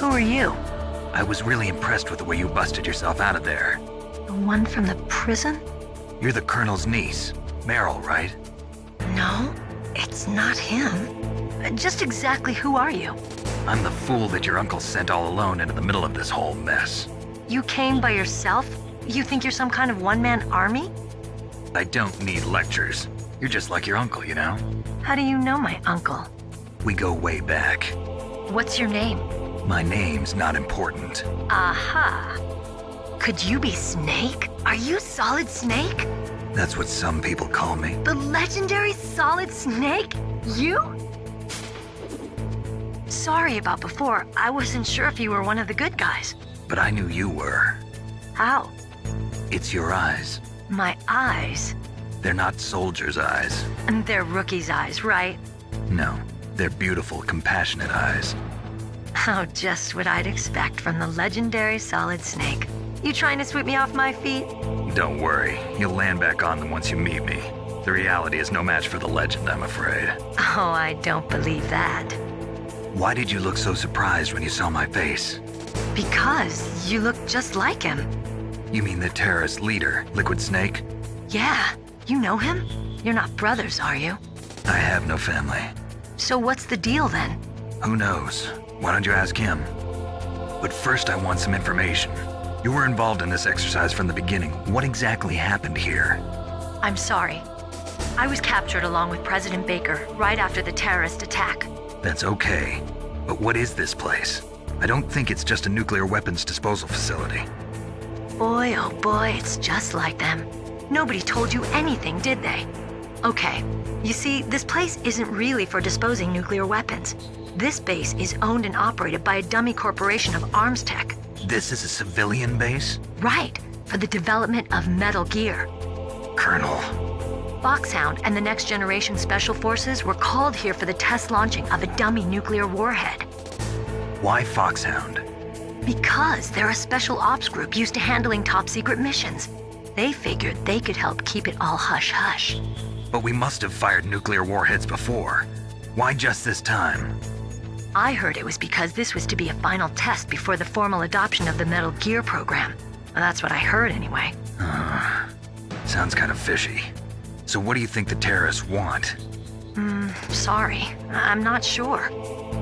Who are you? I was really impressed with the way you busted yourself out of there. The one from the prison? You're the Colonel's niece, Meryl, right? No, it's not him. Just exactly who are you? I'm the fool that your uncle sent all alone into the middle of this whole mess. You came by yourself? You think you're some kind of one-man army? I don't need lectures. You're just like your uncle, you know? How do you know my uncle? We go way back. What's your name? My name's not important. Aha. Could you be Snake? Are you Solid Snake? That's what some people call me. The legendary Solid Snake? You? Sorry about before. I wasn't sure if you were one of the good guys. But I knew you were. How? It's your eyes. My eyes? They're not soldiers' eyes. And they're rookies' eyes, right? No, they're beautiful, compassionate eyes. Oh, just what I'd expect from the legendary Solid Snake. You trying to sweep me off my feet? Don't worry, you'll land back on them once you meet me. The reality is no match for the legend, I'm afraid. Oh, I don't believe that. Why did you look so surprised when you saw my face? Because you look just like him. You mean the terrorist leader, Liquid Snake? Yeah, you know him? You're not brothers, are you? I have no family. So what's the deal then? Who knows? Why don't you ask him? But first I want some information. You were involved in this exercise from the beginning. What exactly happened here? I'm sorry. I was captured along with President Baker right after the terrorist attack. That's okay. But what is this place? I don't think it's just a nuclear weapons disposal facility. Boy, oh boy, it's just like them. Nobody told you anything, did they? Okay, you see, this place isn't really for disposing nuclear weapons. This base is owned and operated by a dummy corporation of arms tech. This is a civilian base? Right, for the development of Metal Gear. Colonel. Foxhound and the Next Generation Special Forces were called here for the test launching of a dummy nuclear warhead. Why Foxhound? Because they're a special ops group used to handling top-secret missions. They figured they could help keep it all hush-hush. But we must have fired nuclear warheads before. Why just this time? I heard it was because this was to be a final test before the formal adoption of the Metal Gear program. Well, that's what I heard anyway. Sounds kind of fishy. So what do you think the terrorists want? Sorry. I'm not sure.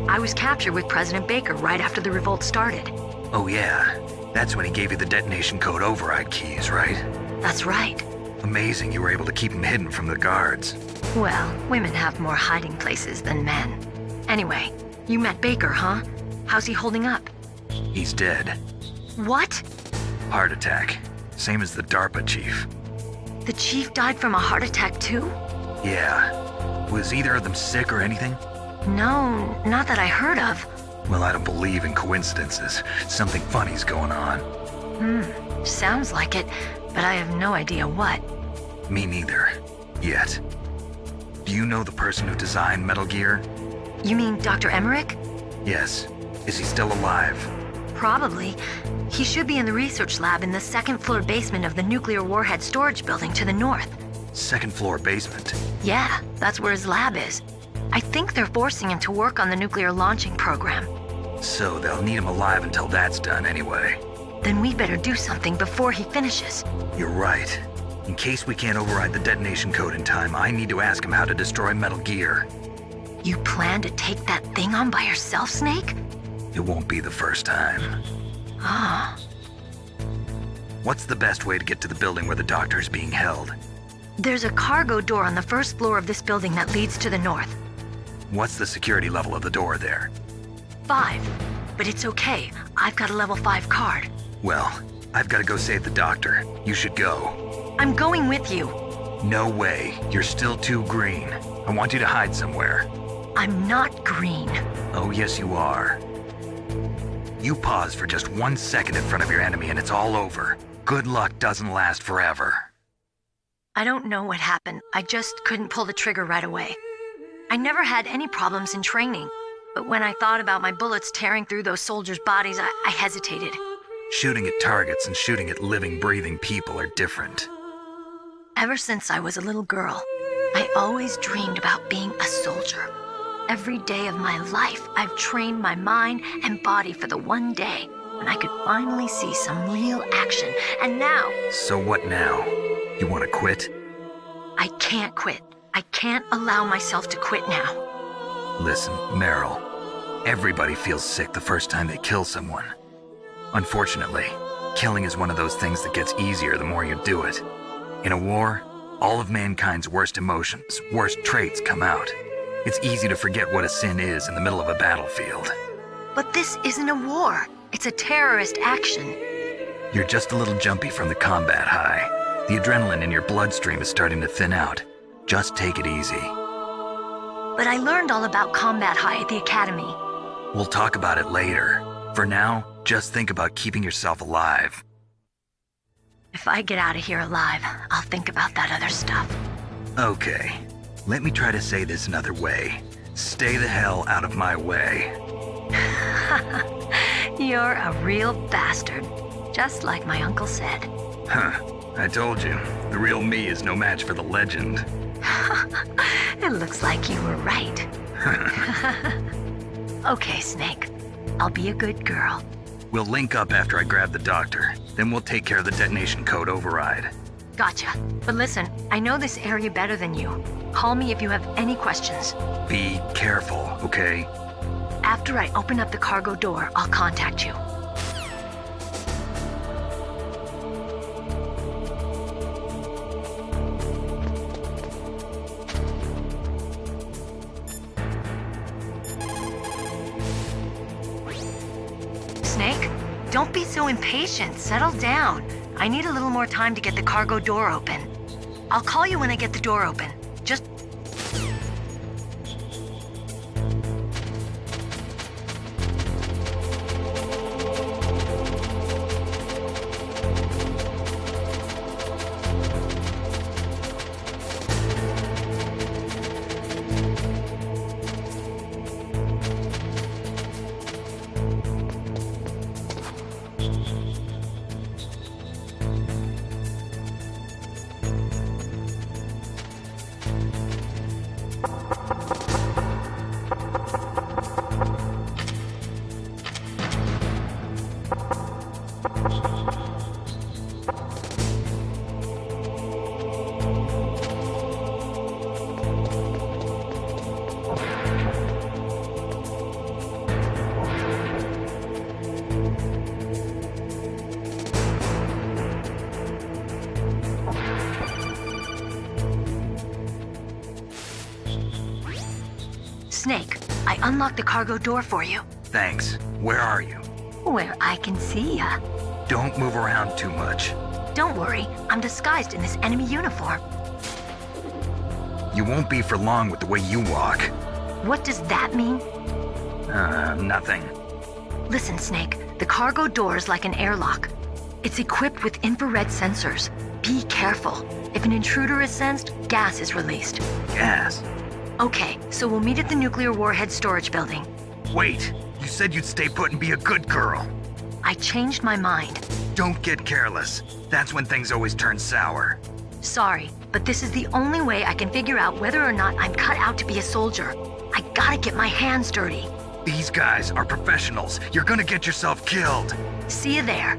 I was captured with President Baker right after the revolt started. Oh yeah, that's when he gave you the detonation code override keys, right? That's right. Amazing you were able to keep him hidden from the guards. Well, women have more hiding places than men. Anyway, you met Baker, huh? How's he holding up? He's dead. What? Heart attack. Same as the DARPA chief. The chief died from a heart attack too? Yeah. Was either of them sick or anything? No, not that I heard of. Well, I don't believe in coincidences. Something funny's going on. Sounds like it, but I have no idea what. Me neither. Yet. Do you know the person who designed Metal Gear? You mean Dr. Emmerich? Yes. Is he still alive? Probably. He should be in the research lab in the second-floor basement of the nuclear warhead storage building to the north. Second floor basement? Yeah, that's where his lab is. I think they're forcing him to work on the nuclear launching program. So they'll need him alive until that's done anyway. Then we better do something before he finishes. You're right. In case we can't override the detonation code in time, I need to ask him how to destroy Metal Gear. You plan to take that thing on by yourself, Snake? It won't be the first time. Ah. What's the best way to get to the building where the doctor's being held? There's a cargo door on the first floor of this building that leads to the north. What's the security level of the door there? 5. But it's okay. I've got a level 5 card. Well, I've got to go save the doctor. You should go. I'm going with you. No way. You're still too green. I want you to hide somewhere. I'm not green. Oh, yes, you are. You pause for just 1 second in front of your enemy and it's all over. Good luck doesn't last forever. I don't know what happened. I just couldn't pull the trigger right away. I never had any problems in training, but when I thought about my bullets tearing through those soldiers' bodies, I hesitated. Shooting at targets and shooting at living, breathing people are different. Ever since I was a little girl, I always dreamed about being a soldier. Every day of my life, I've trained my mind and body for the one day when I could finally see some real action, and now... So what now? You want to quit? I can't quit. I can't allow myself to quit now. Listen, Meryl, everybody feels sick the first time they kill someone. Unfortunately, killing is one of those things that gets easier the more you do it. In a war, all of mankind's worst emotions, worst traits come out. It's easy to forget what a sin is in the middle of a battlefield. But this isn't a war. It's a terrorist action. You're just a little jumpy from the combat high. The adrenaline in your bloodstream is starting to thin out. Just take it easy. But I learned all about combat high at the academy. We'll talk about it later. For now, just think about keeping yourself alive. If I get out of here alive, I'll think about that other stuff. Okay, let me try to say this another way. Stay the hell out of my way. You're a real bastard, just like my uncle said. Huh, I told you, the real me is no match for the legend. It looks like you were right. Okay, Snake. I'll be a good girl. We'll link up after I grab the doctor. Then we'll take care of the detonation code override. Gotcha. But listen, I know this area better than you. Call me if you have any questions. Be careful, okay? After I open up the cargo door, I'll contact you. Snake, don't be so impatient. Settle down. I need a little more time to get the cargo door open. I'll call you when I get the door open. Just... Snake, I unlocked the cargo door for you. Thanks. Where are you? Where I can see ya. Don't move around too much. Don't worry, I'm disguised in this enemy uniform. You won't be for long with the way you walk. What does that mean? Nothing. Listen, Snake, the cargo door is like an airlock. It's equipped with infrared sensors. Be careful. If an intruder is sensed, gas is released. Gas? Okay, so we'll meet at the nuclear warhead storage building. Wait, you said you'd stay put and be a good girl. I changed my mind. Don't get careless. That's when things always turn sour. Sorry, but this is the only way I can figure out whether or not I'm cut out to be a soldier. I gotta get my hands dirty. These guys are professionals. You're gonna get yourself killed. See you there.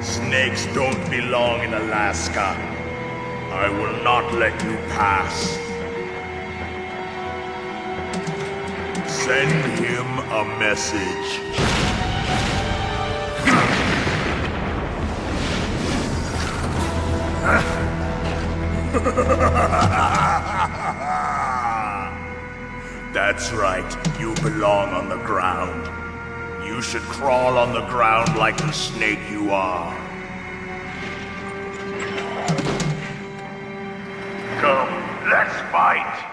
Snakes don't belong in Alaska. I will not let you pass. Send him a message. That's right, you belong on the ground. You should crawl on the ground like the snake you are. Come, let's fight!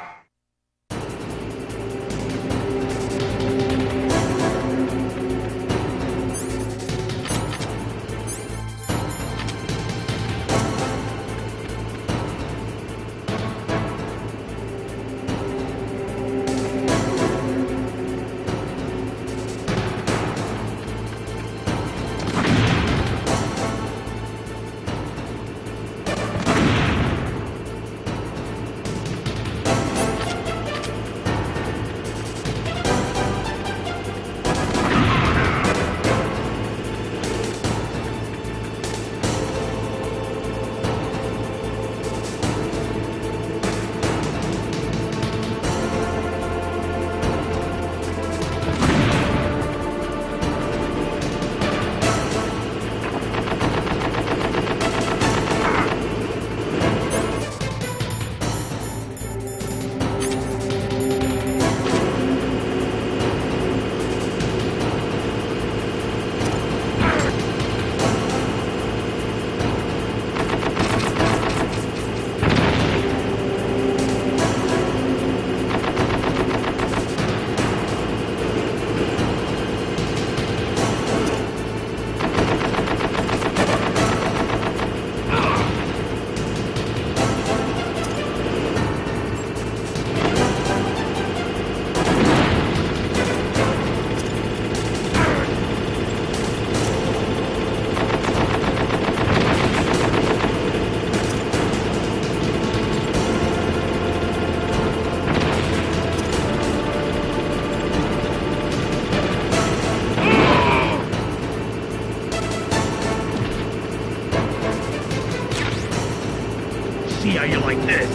See how you like this.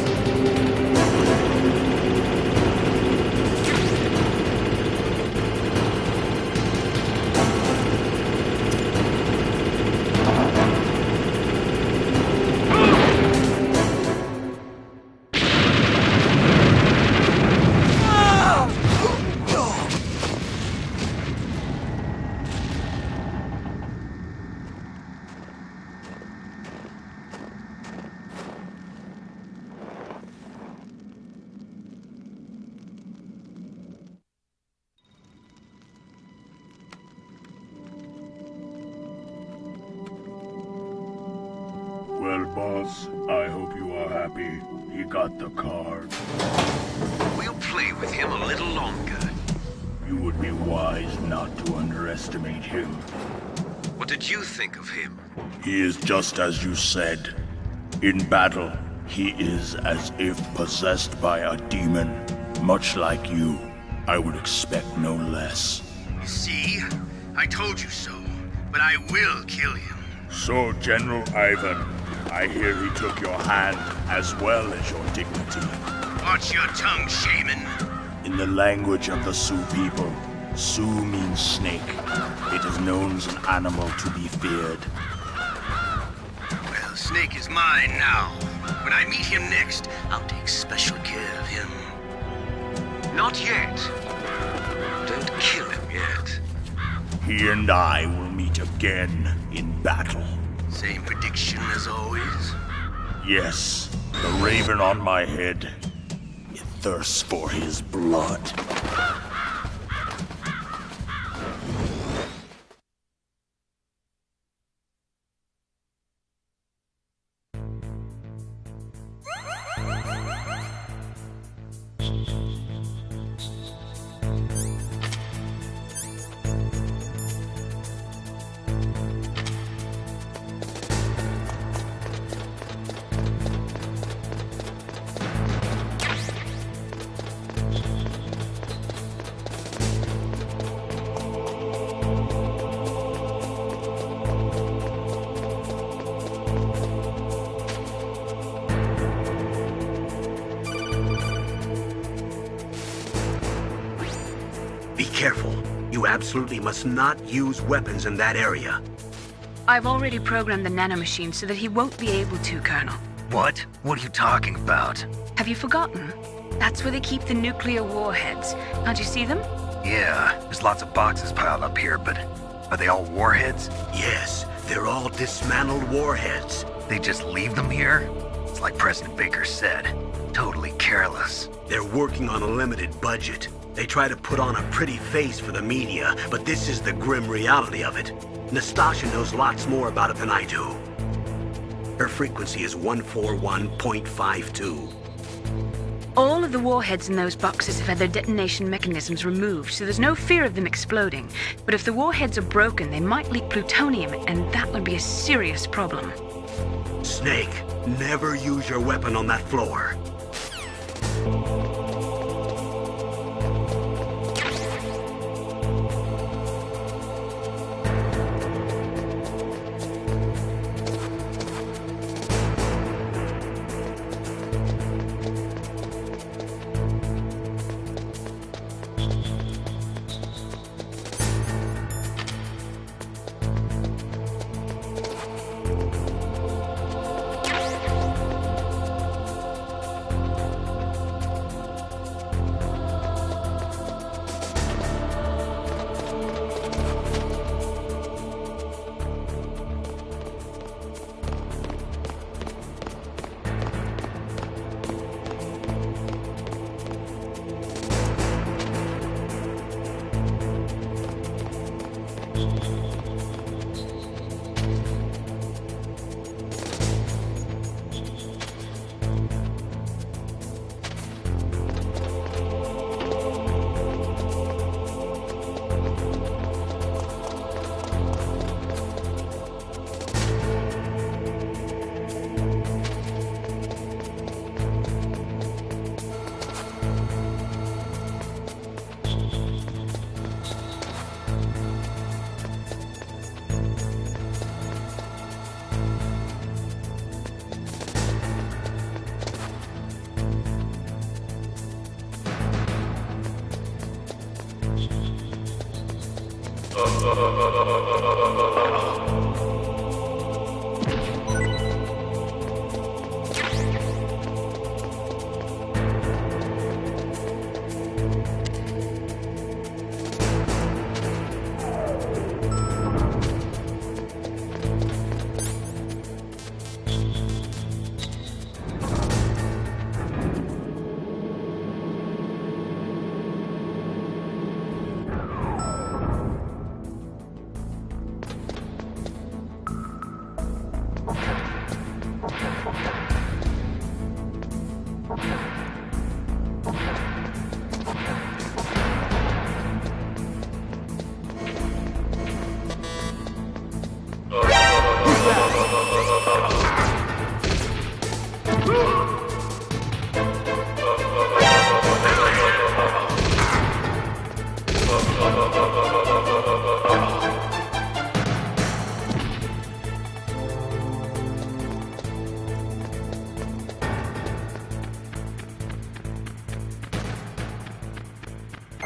Well, boss, I hope you are happy. He got the card. We'll play with him. him a little longer. You would be wise not to underestimate him. What did you think of him? He is just as you said. In battle, he is as if possessed by a demon. Much like you, I would expect no less. See? I told you so. But I will kill him. So, General Ivan, I hear he took your hand as well as your dignity. Watch your tongue, shaman. In the language of the Sioux people, Sioux means snake. It is known as an animal to be feared. Well, Snake is mine now. When I meet him next, I'll take special care of him. Not yet. Don't kill him yet. He and I will meet again in battle. Same prediction as always. Yes, the raven on my head. It thirsts for his blood. Be careful. You absolutely must not use weapons in that area. I've already programmed the nanomachine so that he won't be able to, Colonel. What? What are you talking about? Have you forgotten? That's where they keep the nuclear warheads. Can't you see them? Yeah, there's lots of boxes piled up here, but are they all warheads? Yes, they're all dismantled warheads. They just leave them here? It's like President Baker said. Totally careless. They're working on a limited budget. They try to put on a pretty face for the media, but this is the grim reality of it. Nastasha knows lots more about it than I do. Her frequency is 141.52. All of the warheads in those boxes have had their detonation mechanisms removed, so there's no fear of them exploding. But if the warheads are broken, they might leak plutonium, and that would be a serious problem. Snake, never use your weapon on that floor.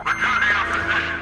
Return to your position.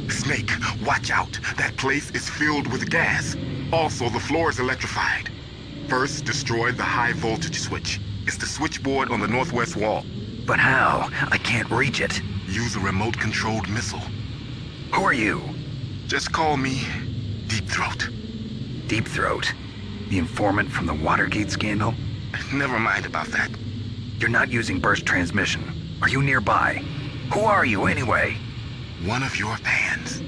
Snake, watch out. That place is filled with gas. Also, the floor is electrified. First, destroy the high voltage switch. It's the switchboard on the northwest wall. But how? I can't reach it. Use a remote-controlled missile. Who are you? Just call me Deep Throat. Deep Throat? The informant from the Watergate scandal? Never mind about that. You're not using burst transmission. Are you nearby? Who are you, anyway? One of your fans.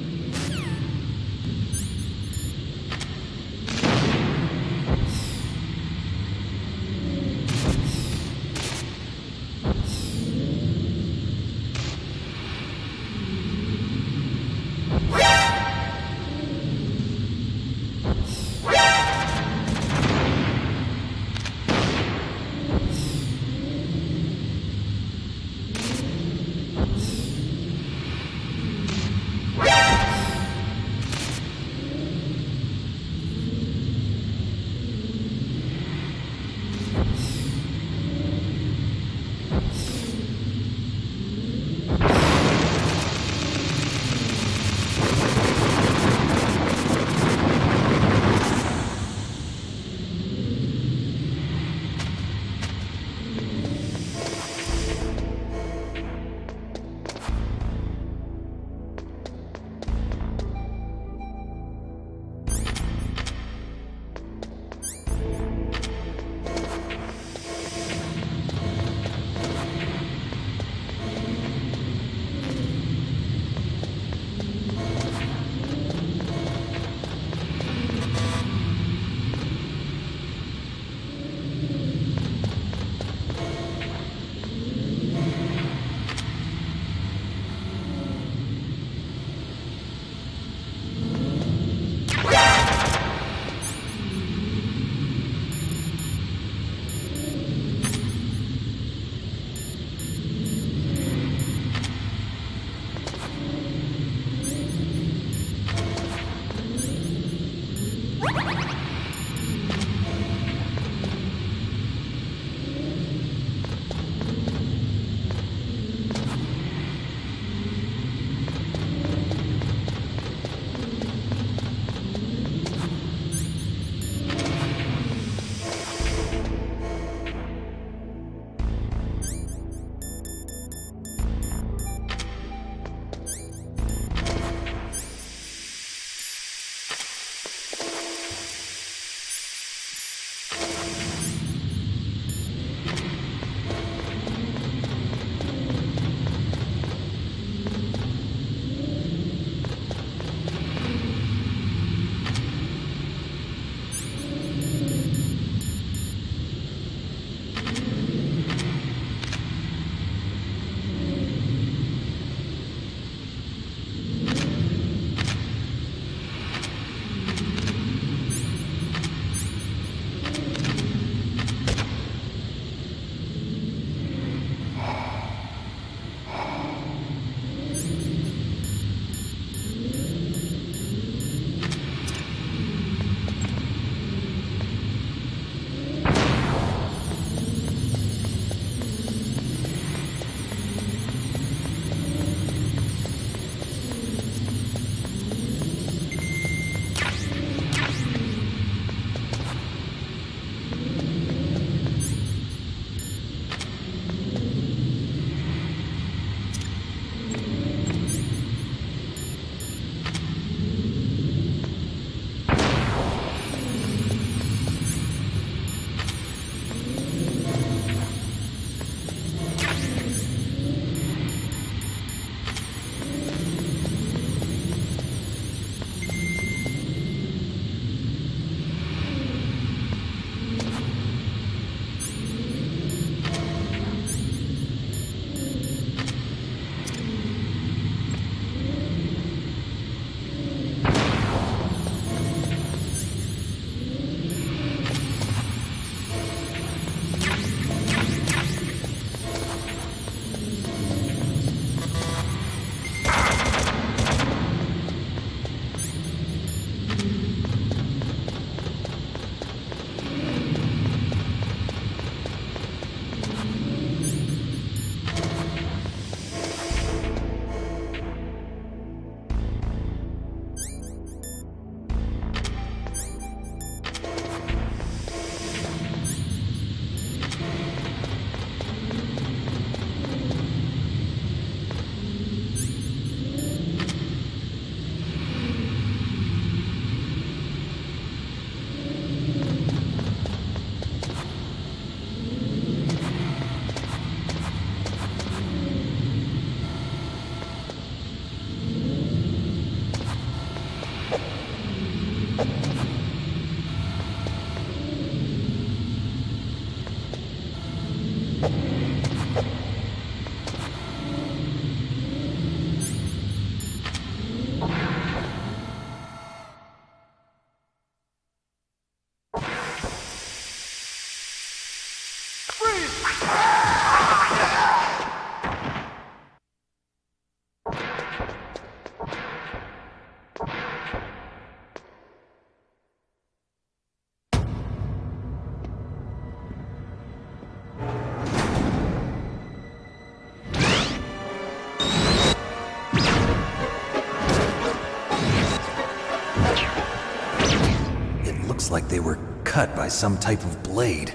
Almost like they were cut by some type of blade.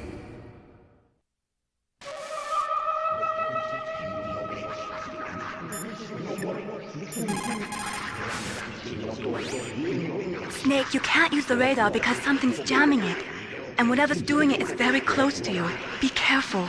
Snake, you can't use the radar because something's jamming it. And whatever's doing it is very close to you. Be careful.